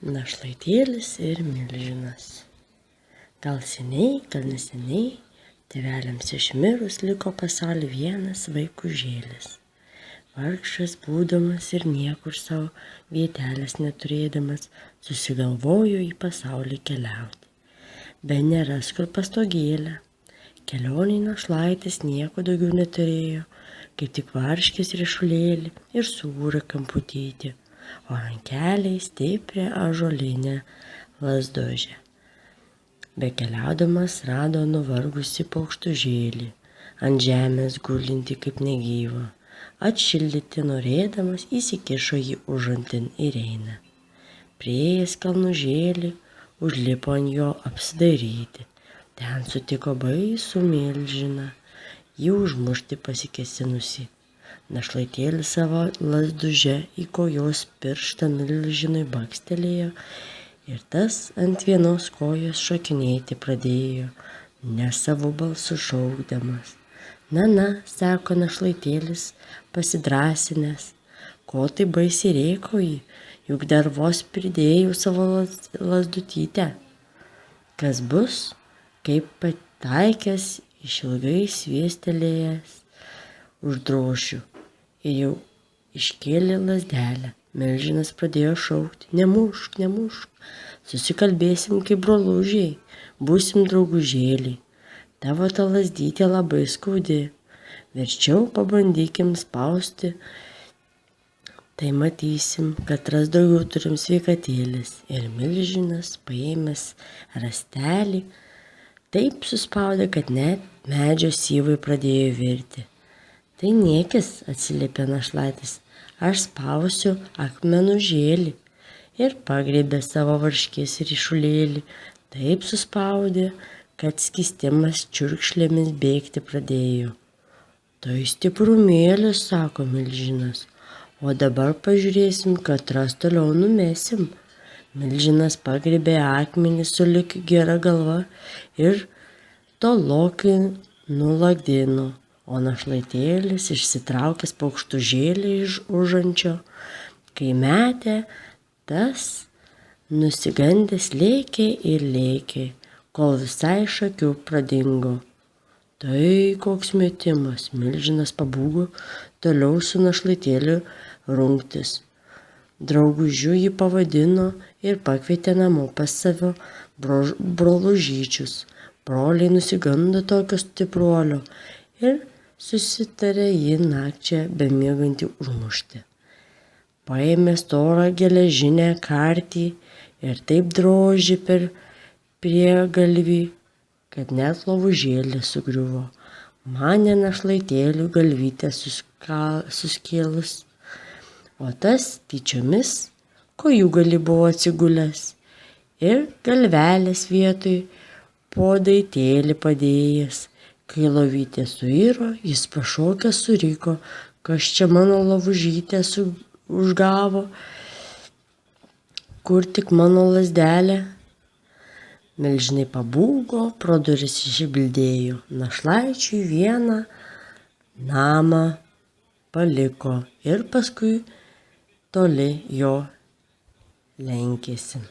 Našlaitėlis ir milžinas. Gal seniai, gal neseniai, tėveliams išmirus liko pasaulyje vienas vaikužėlis. Vargšas būdamas ir niekur savo vietelės neturėdamas, susigalvojo į pasaulį keliauti. Bet neras kur pastogėlę. Kelionį našlaitis nieko daugiau neturėjo, kaip tik varškės riešulėlį ir sūrą kamputytį, o ant keliai stiprią ąžuolinę lazdožę. Bekeliaudamas rado nuvargusi paukštužėlį, ant žemės gulinti kaip negyvą. Atšildyti norėdamas įsikišo jį užantin ir eina. Priėjęs kalnužėlį, užlipo ant jo apsidairyti. Ten sutiko baisų milžiną, jį užmušti pasikėsinusi. Našlaitėlis savo lazduže į kojos pirštą milžinui bakstelėjo ir tas ant vienos kojos šokinėti pradėjo, nesavu balsu šaukdamas. Na, sako našlaitėlis, pasidrąsinęs, ko tai baisiai rėkauji, juk dar vos pridėjau savo lazdutytę. Kas bus, kaip pataikęs išilgai sviestelėjęs uždrošiu ir jau iškėlė lazdelę. Milžinas pradėjo šaukti, nemušk, susikalbėsim kaip brolužiai, būsim draugužėliai. Tavo ta lazdytė labai skaudi, verčiau pabandykim spausti, tai matysim, kad ras daugiau turim sveikatėlis. Ir milžinas, paėmęs rastelį, taip suspaudė, kad net medžio syvai pradėjo virti. Tai niekis, atsiliepė našlaitis, aš spausiu akmenužėlį. Ir pagriebė savo varškės ryšulėlį, taip suspaudė, kad skystimas čiurkšlėmis bėgti pradėjo. Tai stiprumėlis, sako milžinas, o dabar pažiūrėsim, kad ras toliau numesim. Milžinas pagriebė akmenį sulig gera galva ir tolokai nulakdino, o našlaitėlis išsitraukęs paukštužėlį iš užančio, kai metė, tas nusigandęs lėkė ir lėkė, kol visai iš akių pradingo. Tai koks metimas, milžinas pabūgo toliau su našlaitėliu rungtis. Draugužiu jį pavadino ir pakvietė namo pas savo brolužyčius. Broliai nusigando tokio stipruolio ir susitarė jį nakčią bemiegantį užmušti. Paėmė storą geležinę kartį ir taip drožė per priegalvį, kad net lovužėlis sugriuvo. Manė našlaitėlių galvytę suskėlus, o tas tyčiomis kojūgalį buvo atsigulęs ir galvelės vietoj podaitėlį padėjęs. Kai lovytė suiro, jis pašokęs suriko, kas čia mano lovužytę užgavo, kur tik mano lazdelė. Milžinai pabūgo, pro duris išbildėjo, našlaičiui vieną namą paliko ir paskui toli jo lenkėsi.